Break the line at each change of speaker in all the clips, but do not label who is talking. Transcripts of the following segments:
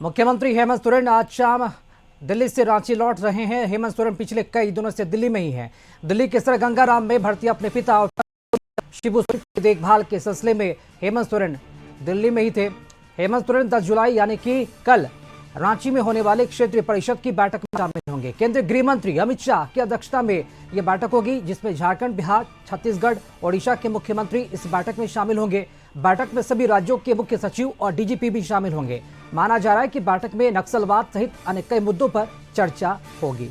मुख्यमंत्री हेमंत सोरेन आज शाम दिल्ली से रांची लौट रहे हैं। हेमंत सोरेन पिछले कई दिनों से दिल्ली में ही हैं। दिल्ली के सर गंगाराम में भर्ती अपने पिता और शिबू सोरेन की देखभाल के सिलसिले में हेमंत सोरेन दिल्ली में ही थे। हेमंत सोरेन 10 जुलाई यानी कि कल रांची में होने वाले क्षेत्रीय परिषद की बैठक में शामिल होंगे। केंद्रीय गृह मंत्री अमित शाह की अध्यक्षता में यह बैठक होगी, जिसमें झारखंड, बिहार, छत्तीसगढ़, ओडिशा के मुख्यमंत्री इस बैठक में शामिल होंगे। बैठक में सभी राज्यों के मुख्य सचिव और डीजीपी भी शामिल होंगे। माना जा रहा है कि बैठक में नक्सलवाद सहित अन्य कई मुद्दों पर चर्चा होगी।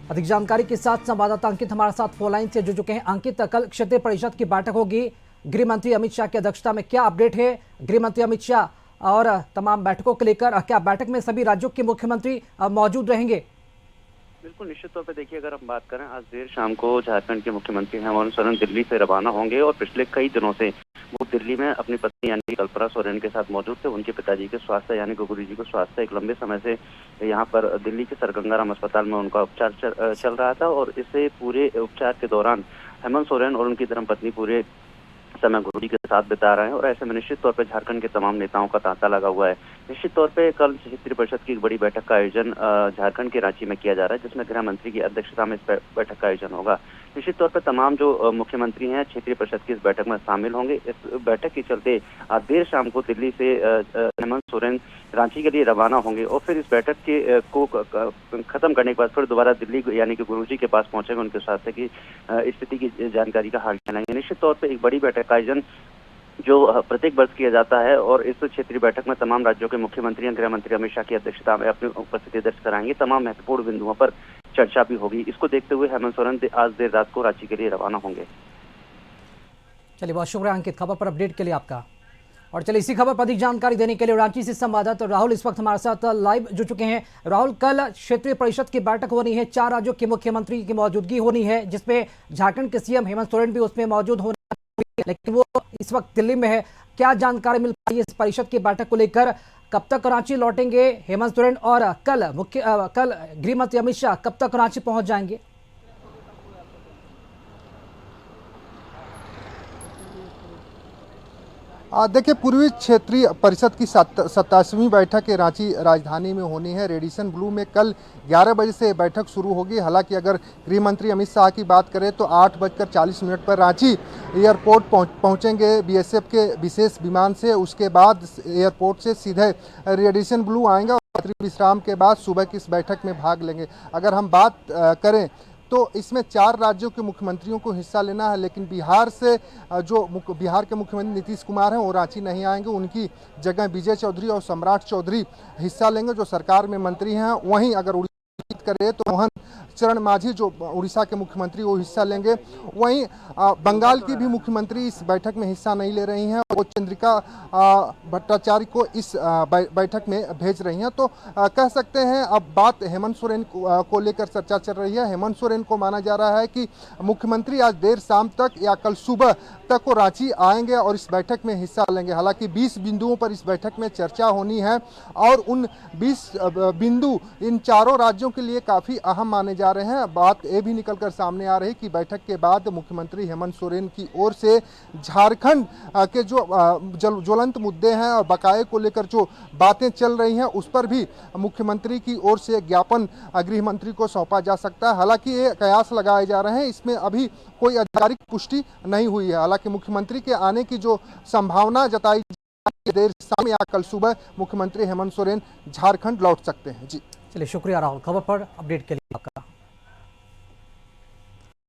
अधिक जानकारी के साथ संवाददाता अंकित हमारे साथ फोन लाइन से जुड़ चुके हैं। अंकित, कल क्षेत्रीय परिषद की बैठक होगी, गृह मंत्री अमित शाह की अध्यक्षता में, क्या अपडेट है गृह मंत्री अमित शाह और तमाम बैठकों को लेकर? क्या बैठक में सभी राज्यों के मुख्यमंत्री मौजूद रहेंगे?
बिल्कुल, निश्चित तौर पे देखिए, अगर हम बात करें, आज देर शाम को झारखंड के मुख्यमंत्री हेमंत सोरेन दिल्ली से रवाना होंगे और पिछले कई दिनों से वो दिल्ली में अपनी पत्नी यानी कल्पना सोरेन के साथ मौजूद थे। उनके पिताजी के स्वास्थ्य यानी गुरु जी को स्वास्थ्य एक लंबे समय से यहाँ पर दिल्ली के सर गंगाराम अस्पताल में उनका उपचार चल रहा था और इससे पूरे उपचार के दौरान हेमंत सोरेन और उनकी धर्मपत्नी पूरे समय गुरु जी के साथ बिता रहे हैं और ऐसे में निश्चित तौर पे झारखंड के तमाम नेताओं का तांता लगा हुआ है। निश्चित तौर पे कल क्षेत्रीय परिषद की एक बड़ी बैठक का आयोजन झारखंड के रांची में किया जा रहा है, जिसमें गृह मंत्री की अध्यक्षता में इस बैठक का आयोजन होगा। निश्चित तौर पर तमाम जो मुख्यमंत्री हैं क्षेत्रीय परिषद की इस बैठक में शामिल होंगे। इस बैठक के चलते आज देर शाम को दिल्ली से हेमंत सोरेन रांची के लिए रवाना होंगे और फिर इस बैठक के को खत्म करने के बाद फिर दोबारा दिल्ली यानी कि गुरुजी के पास पहुंचेंगे, उनके स्वास्थ्य की स्थिति की जानकारी का हाल जानेंगे। निश्चित तौर पर एक बड़ी बैठक का आयोजन जो प्रत्येक वर्ष किया जाता है और इस क्षेत्रीय बैठक में तमाम राज्यों के मुख्यमंत्री गृह मंत्री अमित शाह की अध्यक्षता में अपनी उपस्थिति दर्ज कराएंगे। तमाम महत्वपूर्ण बिंदुओं पर चर्चा भी होगी। इसको देखते हुए हेमंत सोरेन आज देर रात को रांची के लिए रवाना होंगे।
चलिए, बहुत शुक्रिया अंकित, खबर पर अपडेट के लिए आपका। और चलिए, इसी खबर पर अधिक जानकारी देने के लिए रांची से संवाददाता राहुल इस वक्त हमारे साथ लाइव जुड़ चुके हैं। राहुल, कल क्षेत्रीय परिषद की बैठक होनी है, 4 राज्यों के मुख्यमंत्री की मौजूदगी होनी है, जिसमें झारखंड के सीएम हेमंत सोरेन भी उसमें मौजूद होने, लेकिन वो इस वक्त दिल्ली में है। क्या जानकारी मिल पाई है इस परिषद की बैठक को लेकर? कब तक रांची लौटेंगे हेमंत सोरेन और कल गृह मंत्री अमित शाह कब तक रांची पहुंच जाएंगे?
देखिए, पूर्वी क्षेत्रीय परिषद की 27वीं बैठक रांची राजधानी में होनी है। रेडिसन ब्लू में कल 11 बजे से बैठक शुरू होगी। हालांकि अगर गृह मंत्री अमित शाह की बात करें तो 8:40 पर रांची एयरपोर्ट पहुंचेंगे बीएसएफ के विशेष विमान से। उसके बाद एयरपोर्ट से सीधे रेडिसन ब्लू आएंगे और रात्रि विश्राम के बाद सुबह की इस बैठक में भाग लेंगे। अगर हम बात करें तो इसमें 4 राज्यों के मुख्यमंत्रियों को हिस्सा लेना है, लेकिन बिहार से जो बिहार के मुख्यमंत्री नीतीश कुमार हैं वो रांची नहीं आएंगे। उनकी जगह विजय चौधरी और सम्राट चौधरी हिस्सा लेंगे, जो सरकार में मंत्री हैं। वहीं अगर करे तो मोहन चरण मांझी जो उड़ीसा के मुख्यमंत्री वो हिस्सा लेंगे। वहीं बंगाल की भी मुख्यमंत्री इस बैठक में हिस्सा नहीं ले रही हैं, वो चंद्रिका भट्टाचार्य को इस बैठक में भेज रही हैं। तो कह सकते हैं अब बात हेमंत सोरेन को लेकर चर्चा चल रही है। हेमंत सोरेन को माना जा रहा है कि मुख्यमंत्री आज देर शाम तक या कल सुबह तक वो रांची आएंगे और इस बैठक में हिस्सा लेंगे। हालांकि 20 बिंदुओं पर इस बैठक में चर्चा होनी है और उन 20 बिंदु इन चारों राज्यों के लिए काफ़ी अहम माने जा रहे हैं। बात ये भी निकलकर सामने आ रही कि बैठक के बाद मुख्यमंत्री हेमंत सोरेन की ओर से झारखंड के जो ज्वलंत मुद्दे हैं और बकाये को लेकर जो बातें चल रही हैं उस पर भी मुख्यमंत्री की ओर से ज्ञापन गृह मंत्री को सौंपा जा सकता है। हालांकि ये कयास लगाए जा रहे हैं, इसमें अभी कोई आधिकारिक पुष्टि नहीं हुई है। हालांकि मुख्यमंत्री के आने की जो संभावना जताई देर शाम या कल सुबह मुख्यमंत्री हेमंत सोरेन झारखंड लौट सकते हैं। जी
चलिए, शुक्रिया राहुल, खबर पर अपडेट के लिए आपका।